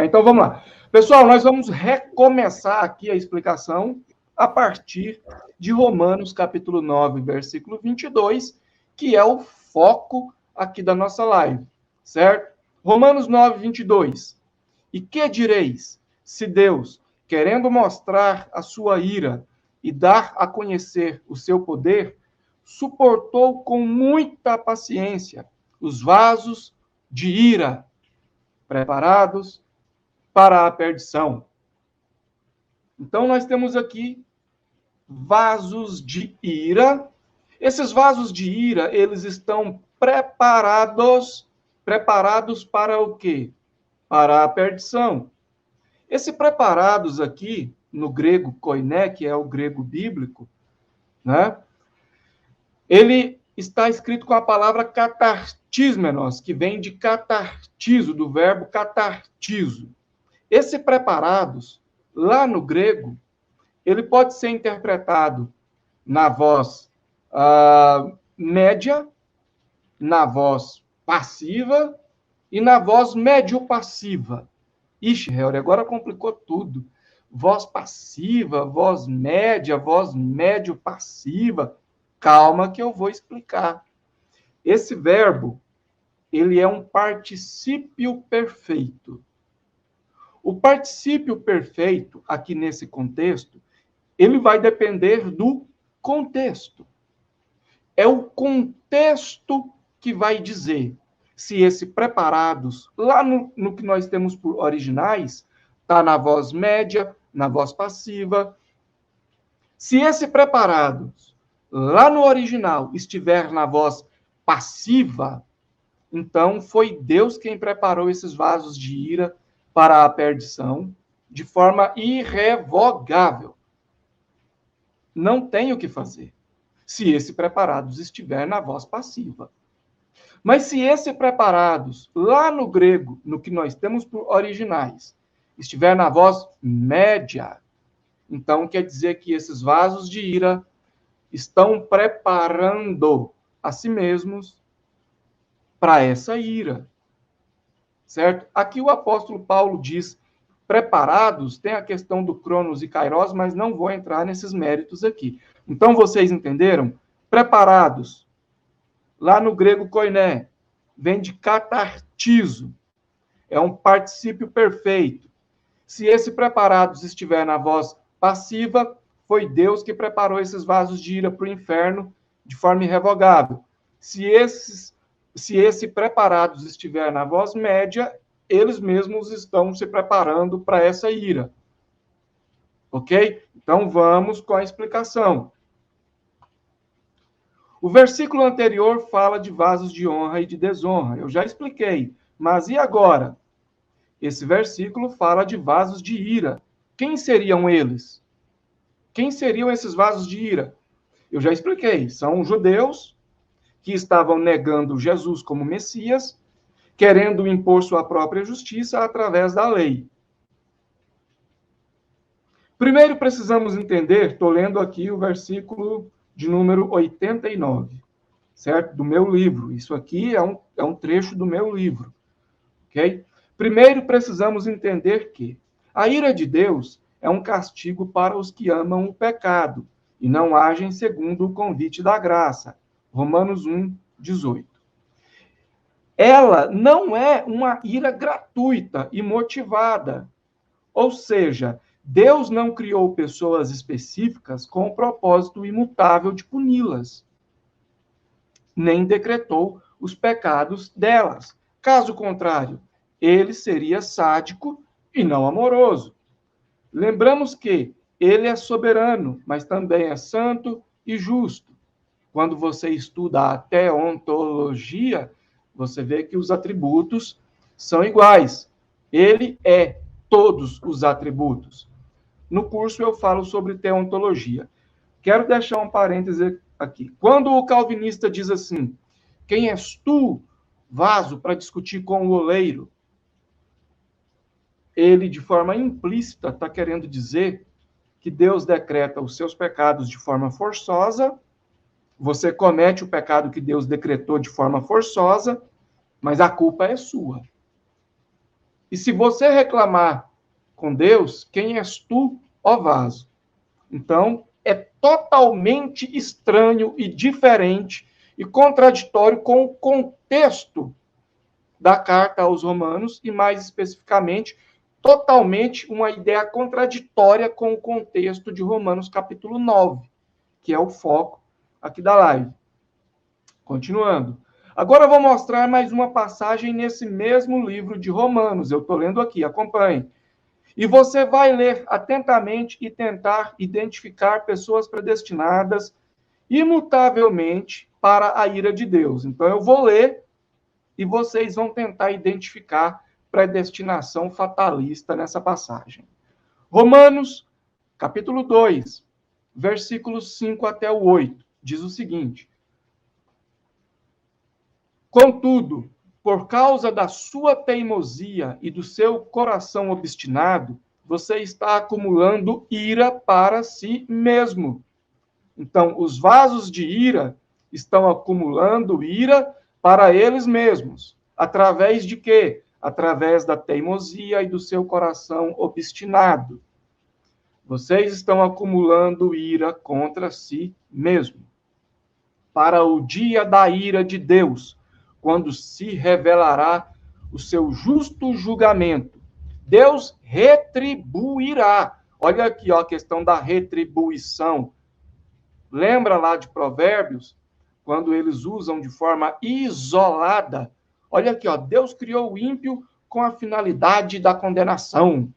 Então, vamos lá. Pessoal, nós vamos recomeçar aqui a explicação a partir de Romanos, capítulo 9, versículo 22, que é o foco aqui da nossa live, certo? Romanos 9, 22. E que direis? Se Deus, querendo mostrar a sua ira e dar a conhecer o seu poder, suportou com muita paciência os vasos de ira preparados para a perdição. Então, nós temos aqui vasos de ira. Esses vasos de ira, eles estão preparados para o quê? Para a perdição. Esse preparados aqui, no grego koiné, que é o grego bíblico, né? Ele está escrito com a palavra katartismenos, que vem de catartizo, do verbo catartizo. Esse preparados, lá no grego, ele pode ser interpretado na voz média, na voz passiva e na voz médio-passiva. Ixi, Helder, agora complicou tudo. Voz passiva, voz médio-passiva. Calma que eu vou explicar. Esse verbo, ele é um particípio perfeito. O particípio perfeito, aqui nesse contexto, ele vai depender do contexto. É o contexto que vai dizer se esse preparados, lá no que nós temos por originais, está na voz média, na voz passiva. Se esse preparados, lá no original, estiver na voz passiva, então foi Deus quem preparou esses vasos de ira para a perdição de forma irrevogável. Não tem o que fazer se esse preparados estiver na voz passiva. Mas se esse preparados, lá no grego, no que nós temos por originais, estiver na voz média, então quer dizer que esses vasos de ira estão preparando a si mesmos para essa ira. Certo? Aqui o apóstolo Paulo diz preparados, tem a questão do Cronos e Kairos, mas não vou entrar nesses méritos aqui. Então, vocês entenderam? Preparados. Lá no grego koiné, vem de catartizo. É um particípio perfeito. Se esse preparados estiver na voz passiva, foi Deus que preparou esses vasos de ira para o inferno de forma irrevogável. Se esse preparados estiver na voz média, eles mesmos estão se preparando para essa ira. Ok? Então, vamos com a explicação. O versículo anterior fala de vasos de honra e de desonra. Eu já expliquei. Mas e agora? Esse versículo fala de vasos de ira. Quem seriam eles? Quem seriam esses vasos de ira? Eu já expliquei. São judeus que estavam negando Jesus como Messias, querendo impor sua própria justiça através da lei. Primeiro precisamos entender, estou lendo aqui o versículo de número 89, certo? Do meu livro. Isso aqui é um trecho do meu livro, ok? Primeiro precisamos entender que a ira de Deus é um castigo para os que amam o pecado e não agem segundo o convite da graça. Romanos 1, 18. Ela não é uma ira gratuita e motivada. Ou seja, Deus não criou pessoas específicas com o propósito imutável de puni-las, nem decretou os pecados delas. Caso contrário, ele seria sádico e não amoroso. Lembramos que ele é soberano, mas também é santo e justo. Quando você estuda a teontologia, você vê que os atributos são iguais. Ele é todos os atributos. No curso eu falo sobre teontologia. Quero deixar um parêntese aqui. Quando o calvinista diz assim, quem és tu, vaso, para discutir com o oleiro? Ele, de forma implícita, está querendo dizer que Deus decreta os seus pecados de forma forçosa, você comete o pecado que Deus decretou de forma forçosa, mas a culpa é sua. E se você reclamar com Deus, quem és tu, ó vaso? Então, é totalmente estranho e diferente e contraditório com o contexto da carta aos Romanos e, mais especificamente, totalmente uma ideia contraditória com o contexto de Romanos capítulo 9, que é o foco aqui da live. Continuando. Agora eu vou mostrar mais uma passagem nesse mesmo livro de Romanos. Eu estou lendo aqui, acompanhe. E você vai ler atentamente e tentar identificar pessoas predestinadas imutavelmente para a ira de Deus. Então eu vou ler e vocês vão tentar identificar predestinação fatalista nessa passagem. Romanos, capítulo 2, versículos 5 até o 8, diz o seguinte: Contudo, por causa da sua teimosia e do seu coração obstinado, você está acumulando ira para si mesmo. Então, os vasos de ira estão acumulando ira para eles mesmos. Através de quê? Através da teimosia e do seu coração obstinado. Vocês estão acumulando ira contra si mesmo. Para o dia da ira de Deus, quando se revelará o seu justo julgamento. Deus retribuirá. Olha aqui, ó, a questão da retribuição. Lembra lá de Provérbios, quando eles usam de forma isolada? Olha aqui, ó, Deus criou o ímpio com a finalidade da condenação.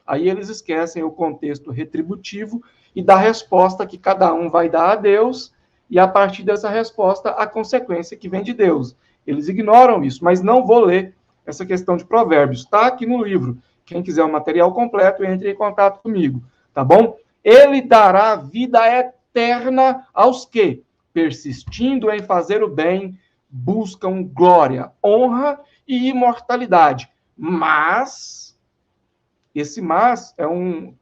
Aí eles esquecem o contexto retributivo e da resposta que cada um vai dar a Deus, e a partir dessa resposta, a consequência que vem de Deus. Eles ignoram isso, mas não vou ler essa questão de Provérbios. Está aqui no livro. Quem quiser o material completo, entre em contato comigo, tá bom? Ele dará vida eterna aos que, persistindo em fazer o bem, buscam glória, honra e imortalidade. Mas, esse mas é um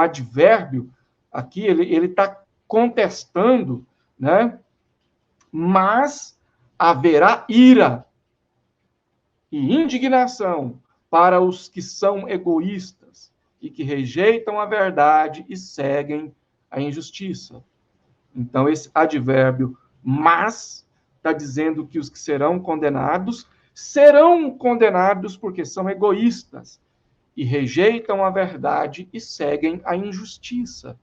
advérbio, aqui ele está contestando, né? Mas haverá ira e indignação para os que são egoístas e que rejeitam a verdade e seguem a injustiça. Então, esse advérbio mas está dizendo que os que serão condenados porque são egoístas e rejeitam a verdade e seguem a injustiça.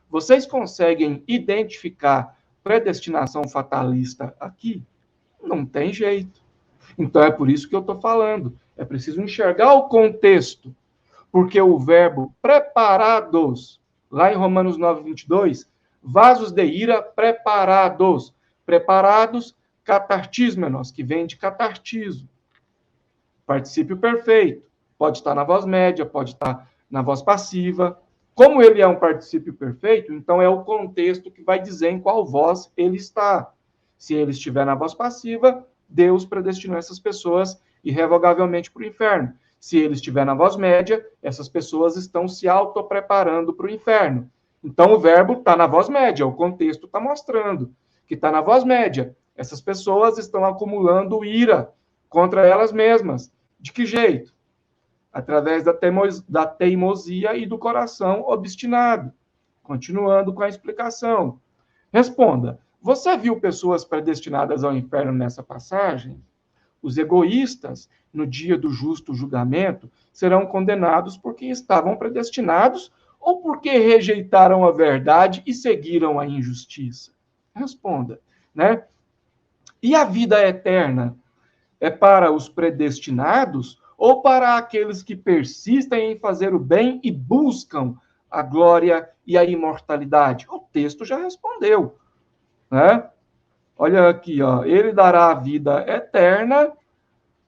Vocês conseguem identificar predestinação fatalista aqui? Não tem jeito. Então é por isso que eu estou falando. É preciso enxergar o contexto. Porque o verbo preparados, lá em Romanos 9, 22, vasos de ira preparados. Preparados, catartismenos, que vem de catartizo. Particípio perfeito. Pode estar na voz média, pode estar na voz passiva. Como ele é um particípio perfeito, então é o contexto que vai dizer em qual voz ele está. Se ele estiver na voz passiva, Deus predestinou essas pessoas irrevogavelmente para o inferno. Se ele estiver na voz média, essas pessoas estão se autopreparando para o inferno. Então o verbo está na voz média, o contexto está mostrando que está na voz média. Essas pessoas estão acumulando ira contra elas mesmas. De que jeito? Através da teimosia e do coração obstinado. Continuando com a explicação. Responda, você viu pessoas predestinadas ao inferno nessa passagem? Os egoístas, no dia do justo julgamento, serão condenados porque estavam predestinados ou porque rejeitaram a verdade e seguiram a injustiça? Responda, né? E a vida eterna é para os predestinados ou para aqueles que persistem em fazer o bem e buscam a glória e a imortalidade? O texto já respondeu, né? Olha aqui, ó, ele dará a vida eterna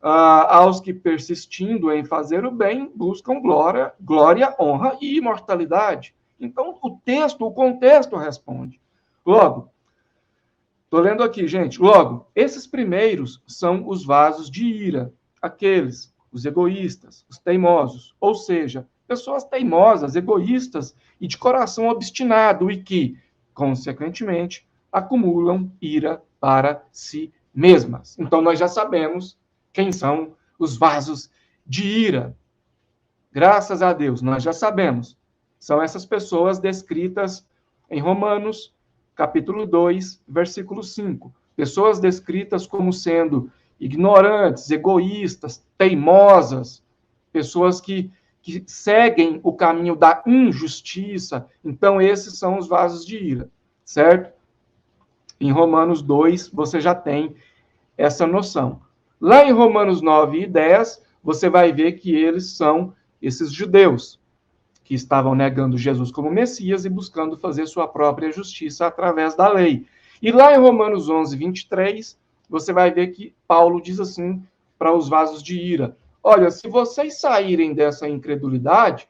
aos que, persistindo em fazer o bem, buscam glória, honra e imortalidade. Então, o contexto responde. Logo, estou lendo aqui, gente. Logo, esses primeiros são os vasos de ira, aqueles, os egoístas, os teimosos, ou seja, pessoas teimosas, egoístas e de coração obstinado e que, consequentemente, acumulam ira para si mesmas. Então, nós já sabemos quem são os vasos de ira. Graças a Deus, nós já sabemos. São essas pessoas descritas em Romanos, capítulo 2, versículo 5. Pessoas descritas como sendo ignorantes, egoístas, teimosas, pessoas que seguem o caminho da injustiça. Então, esses são os vasos de ira, certo? Em Romanos 2, você já tem essa noção. Lá em Romanos 9 e 10, você vai ver que eles são esses judeus que estavam negando Jesus como Messias e buscando fazer sua própria justiça através da lei. E lá em Romanos 11, 23, você vai ver que Paulo diz assim para os vasos de ira: olha, se vocês saírem dessa incredulidade,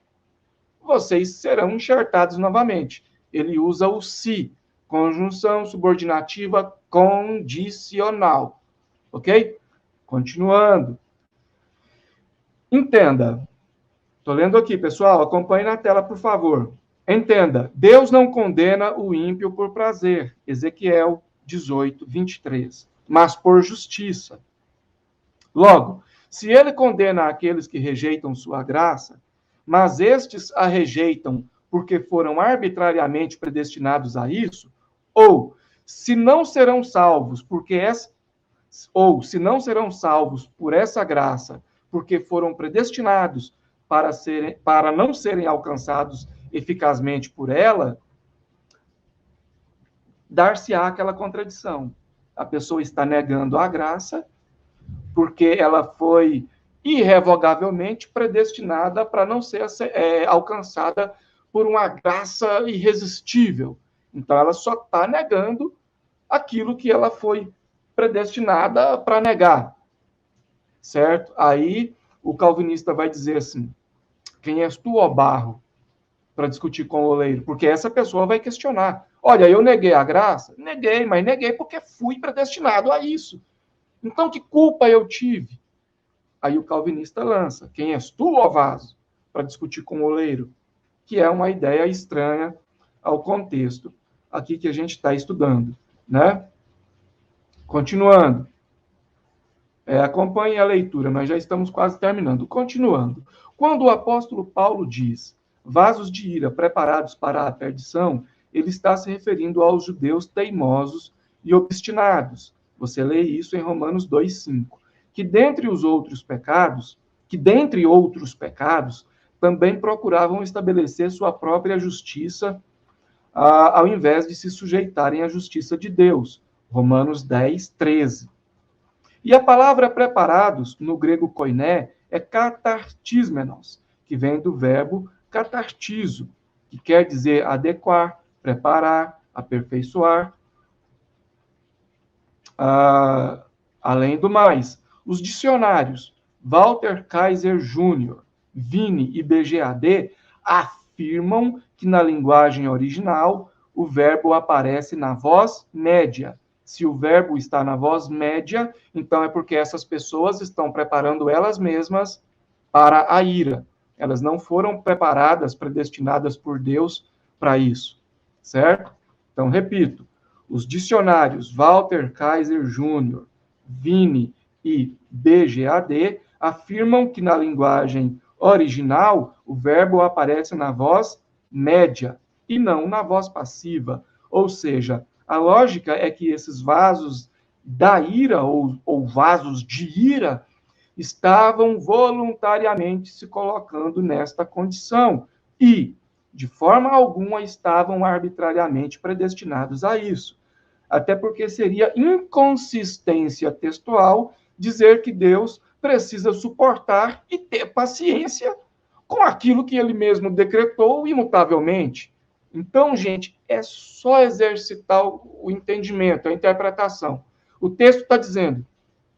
vocês serão enxertados novamente. Ele usa o se, conjunção subordinativa condicional. Ok? Continuando. Entenda. Estou lendo aqui, pessoal. Acompanhe na tela, por favor. Entenda. Deus não condena o ímpio por prazer. Ezequiel 18, 23. Mas por justiça. Logo, se ele condena aqueles que rejeitam sua graça, mas estes a rejeitam porque foram arbitrariamente predestinados a isso, ou se não serão salvos por essa graça, porque foram predestinados para não serem alcançados eficazmente por ela, dar-se-á aquela contradição. A pessoa está negando a graça porque ela foi irrevogavelmente predestinada para não ser alcançada por uma graça irresistível. Então, ela só está negando aquilo que ela foi predestinada para negar, certo? Aí o calvinista vai dizer assim: quem és tu, ó barro, para discutir com o oleiro? Porque essa pessoa vai questionar. Olha, eu neguei a graça? Neguei, mas neguei porque fui predestinado a isso. Então, que culpa eu tive? Aí o calvinista lança: quem és tu, ó vaso, para discutir com o oleiro? Que é uma ideia estranha ao contexto aqui que a gente está estudando, né? Continuando. Acompanhe a leitura, nós já estamos quase terminando. Continuando. Quando o apóstolo Paulo diz vasos de ira preparados para a perdição, ele está se referindo aos judeus teimosos e obstinados. Você lê isso em Romanos 2,5. Que dentre outros pecados, também procuravam estabelecer sua própria justiça, ao invés de se sujeitarem à justiça de Deus. Romanos 10, 13. E a palavra preparados, no grego koiné, é katartismenos, que vem do verbo katartizo, que quer dizer adequar, preparar, aperfeiçoar. Além do mais, os dicionários Walter Kaiser Jr., Vini e BGAD afirmam que na linguagem original o verbo aparece na voz média. Se o verbo está na voz média, então é porque essas pessoas estão preparando elas mesmas para a ira. Elas não foram preparadas, predestinadas por Deus para isso, certo? Então, repito, os dicionários Walter Kaiser Jr., Vini e BGAD afirmam que na linguagem original o verbo aparece na voz média e não na voz passiva. Ou seja, a lógica é que esses vasos da ira ou vasos de ira estavam voluntariamente se colocando nesta condição e, de forma alguma, estavam arbitrariamente predestinados a isso. Até porque seria inconsistência textual dizer que Deus precisa suportar e ter paciência com aquilo que ele mesmo decretou imutavelmente. Então, gente, é só exercitar o entendimento, a interpretação. O texto está dizendo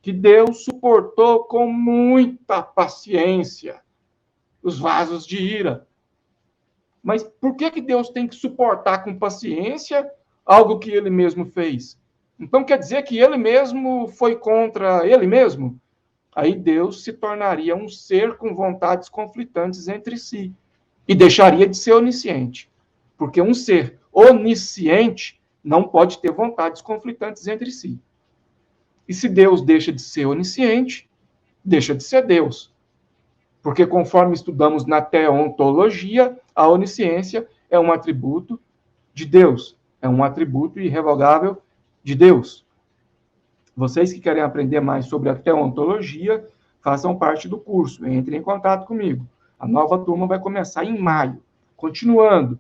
que Deus suportou com muita paciência os vasos de ira. Mas por que Deus tem que suportar com paciência algo que ele mesmo fez? Então quer dizer que ele mesmo foi contra ele mesmo? Aí Deus se tornaria um ser com vontades conflitantes entre si e deixaria de ser onisciente. Porque um ser onisciente não pode ter vontades conflitantes entre si. E se Deus deixa de ser onisciente, deixa de ser Deus. Porque conforme estudamos na teontologia, a onisciência é um atributo de Deus, é um atributo irrevogável de Deus. Vocês que querem aprender mais sobre a teontologia, façam parte do curso, entrem em contato comigo. A nova turma vai começar em maio. Continuando.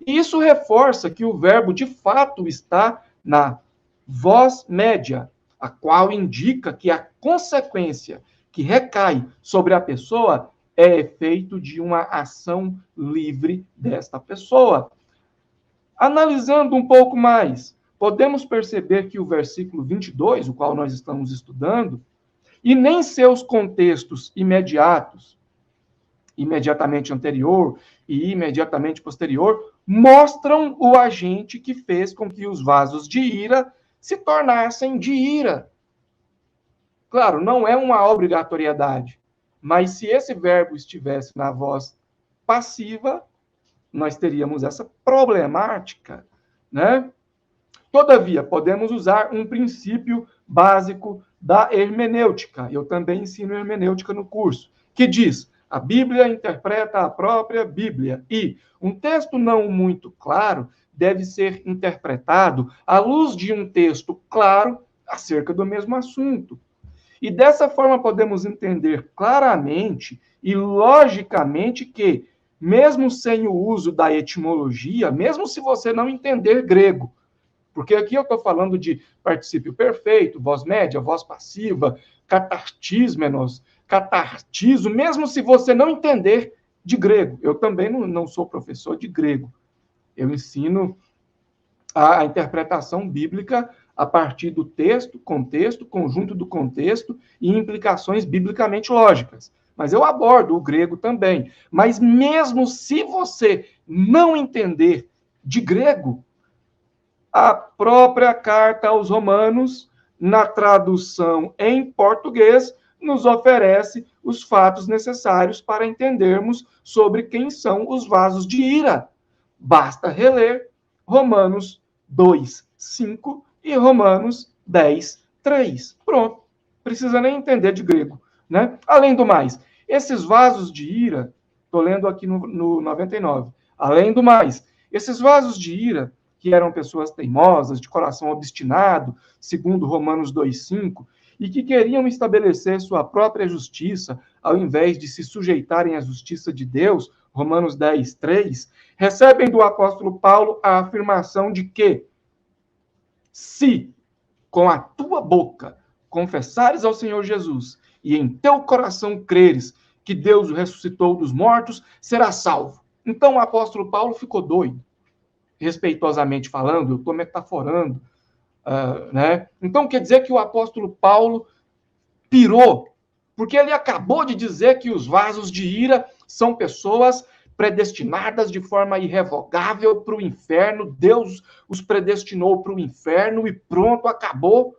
E isso reforça que o verbo de fato está na voz média, a qual indica que a consequência que recai sobre a pessoa é efeito de uma ação livre desta pessoa. Analisando um pouco mais, podemos perceber que o versículo 22, o qual nós estamos estudando, e nem seus contextos imediatos, imediatamente anterior e imediatamente posterior, mostram o agente que fez com que os vasos de ira se tornassem de ira. Claro, não é uma obrigatoriedade, mas se esse verbo estivesse na voz passiva, nós teríamos essa problemática, né? Todavia, podemos usar um princípio básico da hermenêutica. Eu também ensino hermenêutica no curso, que diz: a Bíblia interpreta a própria Bíblia. E um texto não muito claro deve ser interpretado à luz de um texto claro acerca do mesmo assunto. E dessa forma podemos entender claramente e logicamente que, mesmo sem o uso da etimologia, mesmo se você não entender grego, porque aqui eu estou falando de particípio perfeito, voz média, voz passiva, catartismenos, catartizo, mesmo se você não entender de grego. Eu também não sou professor de grego. Eu ensino a interpretação bíblica a partir do texto, contexto, conjunto do contexto e implicações biblicamente lógicas. Mas eu abordo o grego também. Mas mesmo se você não entender de grego, a própria carta aos Romanos, na tradução em português, nos oferece os fatos necessários para entendermos sobre quem são os vasos de ira. Basta reler Romanos 2, 5 e Romanos 10, 3. Pronto. Precisa nem entender de grego, né? Além do mais, esses vasos de ira, estou lendo aqui no 99. Além do mais, esses vasos de ira, que eram pessoas teimosas, de coração obstinado, segundo Romanos 2,5, e que queriam estabelecer sua própria justiça, ao invés de se sujeitarem à justiça de Deus, Romanos 10,3, recebem do apóstolo Paulo a afirmação de que, se com a tua boca confessares ao Senhor Jesus e em teu coração creres que Deus o ressuscitou dos mortos, serás salvo. Então o apóstolo Paulo ficou doido. Respeitosamente falando, eu estou metaforando, né? Então quer dizer que o apóstolo Paulo pirou, porque ele acabou de dizer que os vasos de ira são pessoas predestinadas de forma irrevogável para o inferno, Deus os predestinou para o inferno e pronto, acabou.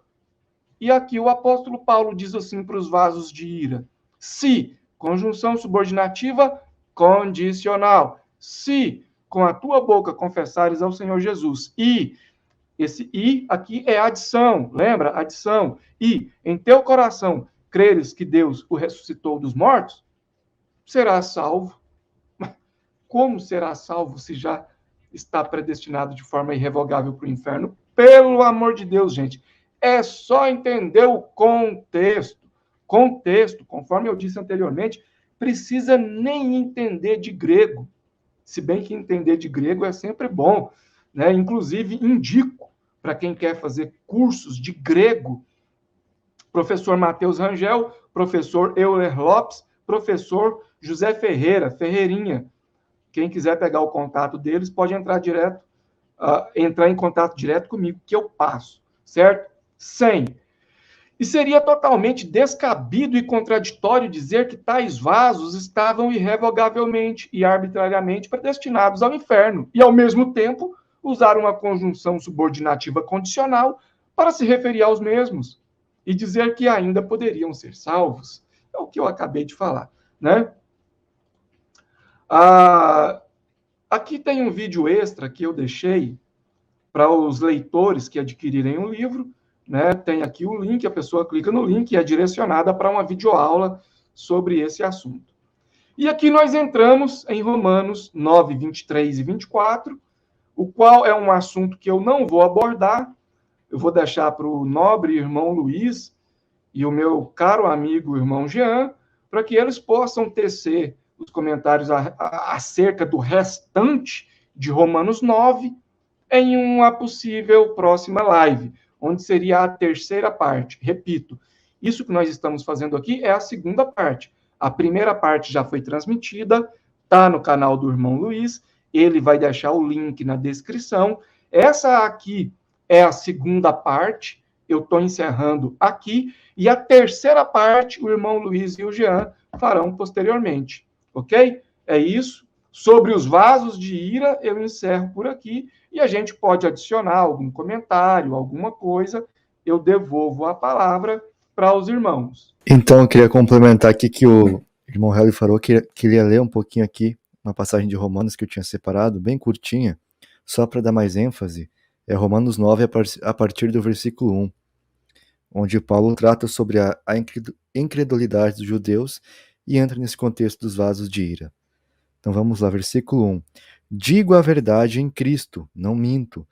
E aqui o apóstolo Paulo diz assim para os vasos de ira: se, conjunção subordinativa condicional, se com a tua boca confessares ao Senhor Jesus, e esse "e" aqui é adição, lembra? Adição. E em teu coração creres que Deus o ressuscitou dos mortos, serás salvo. Como será salvo se já está predestinado de forma irrevogável para o inferno? Pelo amor de Deus, gente. É só entender o contexto. Contexto, conforme eu disse anteriormente, precisa nem entender de grego. Se bem que entender de grego é sempre bom, né? Inclusive, indico para quem quer fazer cursos de grego, professor Matheus Rangel, professor Euler Lopes, professor José Ferreira, Ferreirinha. Quem quiser pegar o contato deles, pode entrar em contato direto comigo, que eu passo, certo? 100. E seria totalmente descabido e contraditório dizer que tais vasos estavam irrevogavelmente e arbitrariamente predestinados ao inferno, e, ao mesmo tempo, usar uma conjunção subordinativa condicional para se referir aos mesmos, e dizer que ainda poderiam ser salvos. É o que eu acabei de falar, né? Aqui tem um vídeo extra que eu deixei para os leitores que adquirirem o livro, né? Tem aqui o link, a pessoa clica no link e é direcionada para uma videoaula sobre esse assunto. E aqui nós entramos em Romanos 9, 23 e 24, o qual é um assunto que eu não vou abordar, eu vou deixar para o nobre irmão Luiz e o meu caro amigo irmão Jean, para que eles possam tecer os comentários acerca do restante de Romanos 9 em uma possível próxima live, onde seria a terceira parte. Repito, isso que nós estamos fazendo aqui é a segunda parte. A primeira parte já foi transmitida, está no canal do irmão Luiz, ele vai deixar o link na descrição. Essa aqui é a segunda parte, eu estou encerrando aqui, e a terceira parte, o irmão Luiz e o Jean farão posteriormente, ok? É isso. Sobre os vasos de ira, eu encerro por aqui, e a gente pode adicionar algum comentário, alguma coisa, eu devolvo a palavra para os irmãos. Então, eu queria complementar aqui que o irmão Hélio falou que queria ler um pouquinho aqui uma passagem de Romanos que eu tinha separado, bem curtinha, só para dar mais ênfase. É Romanos 9, a partir do versículo 1, onde Paulo trata sobre a incredulidade dos judeus e entra nesse contexto dos vasos de ira. Então vamos lá, versículo 1. Digo a verdade em Cristo, não minto,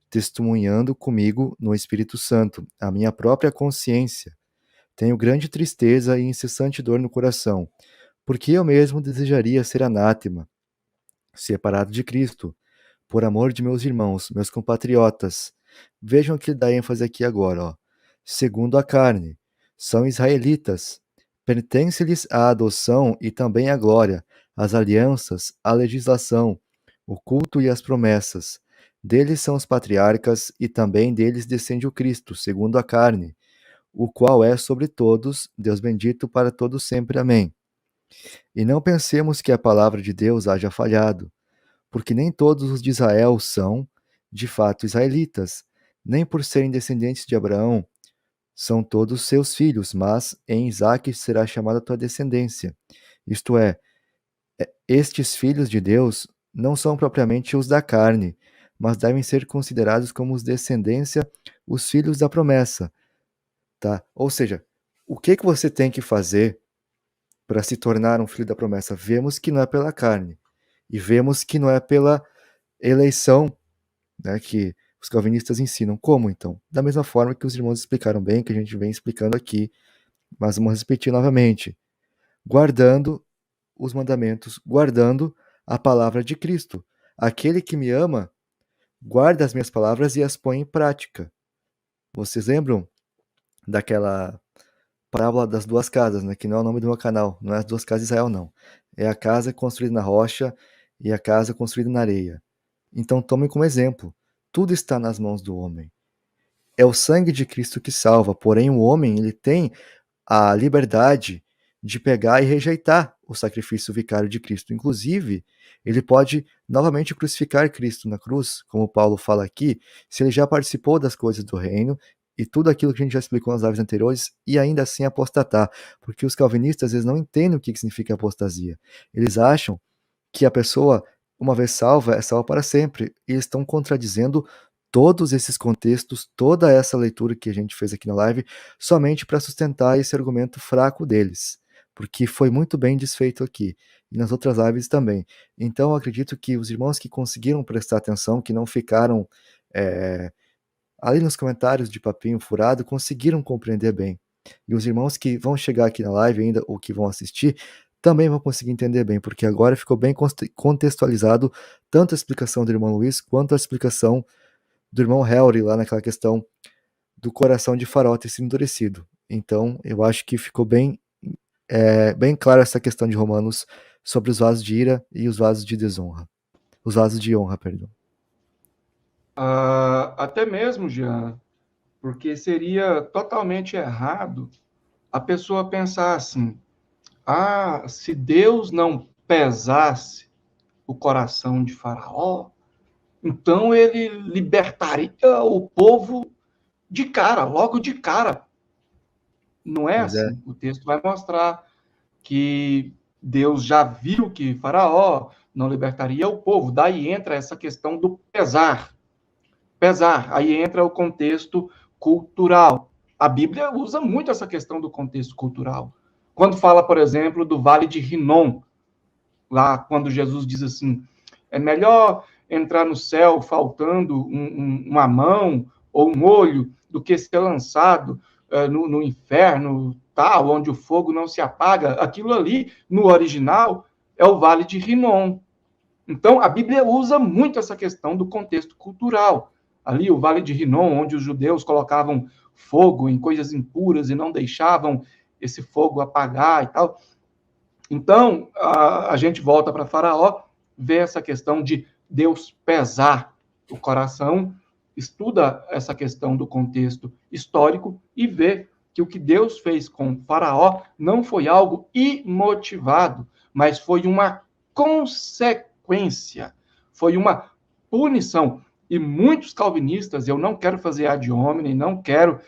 testemunhando comigo no Espírito Santo, a minha própria consciência. Tenho grande tristeza e incessante dor no coração, porque eu mesmo desejaria ser anátema, separado de Cristo, por amor de meus irmãos, meus compatriotas. Vejam que dá ênfase aqui agora, ó. Segundo a carne, são israelitas, pertence-lhes a adoção e também a glória, as alianças, a legislação, o culto e as promessas. Deles são os patriarcas e também deles descende o Cristo, segundo a carne, o qual é sobre todos, Deus bendito para todos sempre. Amém. E não pensemos que a palavra de Deus haja falhado, porque nem todos os de Israel são, de fato, israelitas, nem por serem descendentes de Abraão são todos seus filhos, mas em Isaque será chamada tua descendência. Isto é, estes filhos de Deus não são propriamente os da carne, mas devem ser considerados como os descendência, os filhos da promessa. Tá? Ou seja, o que você tem que fazer para se tornar um filho da promessa? Vemos que não é pela carne, e vemos que não é pela eleição, né, que os calvinistas ensinam. Como, então? Da mesma forma que os irmãos explicaram bem, que a gente vem explicando aqui, mas vamos repetir novamente. Guardando os mandamentos, guardando a palavra de Cristo. Aquele que me ama, guarda as minhas palavras e as põe em prática. Vocês lembram daquela parábola das duas casas, né, que não é o nome do meu canal, não é as duas casas de Israel, não. É a casa construída na rocha e a casa construída na areia. Então tomem como exemplo. Tudo está nas mãos do homem. É o sangue de Cristo que salva, porém o homem ele tem a liberdade de pegar e rejeitar o sacrifício vicário de Cristo. Inclusive, ele pode novamente crucificar Cristo na cruz, como Paulo fala aqui, se ele já participou das coisas do reino e tudo aquilo que a gente já explicou nas lives anteriores, e ainda assim apostatar, porque os calvinistas às vezes não entendem o que significa apostasia. Eles acham que a pessoa, uma vez salva, é salva para sempre. E eles estão contradizendo todos esses contextos, toda essa leitura que a gente fez aqui na live, somente para sustentar esse argumento fraco deles, porque foi muito bem desfeito aqui, e nas outras lives também. Então eu acredito que os irmãos que conseguiram prestar atenção, que não ficaram ali nos comentários de papinho furado, conseguiram compreender bem. E os irmãos que vão chegar aqui na live ainda, ou que vão assistir, também vão conseguir entender bem, porque agora ficou bem contextualizado tanto a explicação do irmão Luiz, quanto a explicação do irmão Helry, lá naquela questão do coração de Faraó ter sido endurecido. Então, eu acho que ficou bem claro essa questão de Romanos sobre os vasos de ira e os vasos de desonra. Os vasos de honra, perdão. Até mesmo, Jean, porque seria totalmente errado a pessoa pensar assim: se Deus não pesasse o coração de Faraó, então ele libertaria o povo de cara, logo de cara. Não é assim. O texto vai mostrar que Deus já viu que Faraó não libertaria o povo. Daí entra essa questão do pesar. Pesar. Aí entra o contexto cultural. A Bíblia usa muito essa questão do contexto cultural. Quando fala, por exemplo, do Vale de Rinom, lá quando Jesus diz assim, é melhor entrar no céu faltando uma mão ou um olho do que ser lançado no inferno, tal, onde o fogo não se apaga. Aquilo ali, no original, é o Vale de Rinom. Então, a Bíblia usa muito essa questão do contexto cultural. Ali, o Vale de Rinom, onde os judeus colocavam fogo em coisas impuras e não deixavam esse fogo apagar e tal. Então, a gente volta para Faraó, vê essa questão de Deus pesar o coração, estuda essa questão do contexto histórico e vê que o que Deus fez com Faraó não foi algo imotivado, mas foi uma consequência, foi uma punição. E muitos calvinistas, eu não quero fazer ad hominem, não quero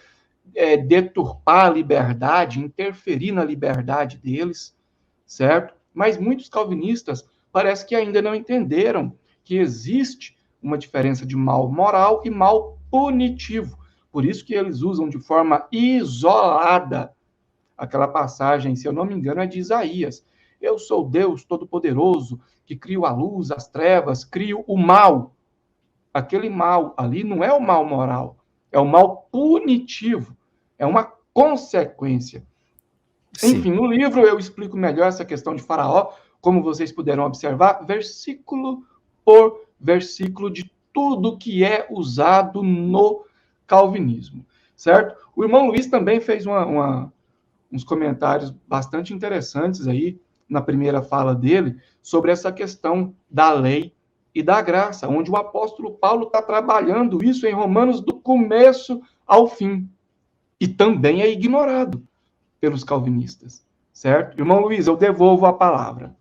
deturpar a liberdade, interferir na liberdade deles, certo? Mas muitos calvinistas parece que ainda não entenderam que existe uma diferença de mal moral e mal punitivo. Por isso que eles usam de forma isolada aquela passagem, se eu não me engano, é de Isaías. Eu sou Deus Todo-Poderoso, que crio a luz, as trevas, crio o mal. Aquele mal ali não é o mal moral, é o mal punitivo, é uma consequência. Sim. Enfim, no livro eu explico melhor essa questão de Faraó, como vocês puderam observar, versículo por versículo de tudo que é usado no calvinismo, certo? O irmão Luiz também fez uns comentários bastante interessantes aí na primeira fala dele sobre essa questão da lei e da graça, onde o apóstolo Paulo está trabalhando isso em Romanos do começo ao fim. E também é ignorado pelos calvinistas, certo? Irmão Luiz, eu devolvo a palavra.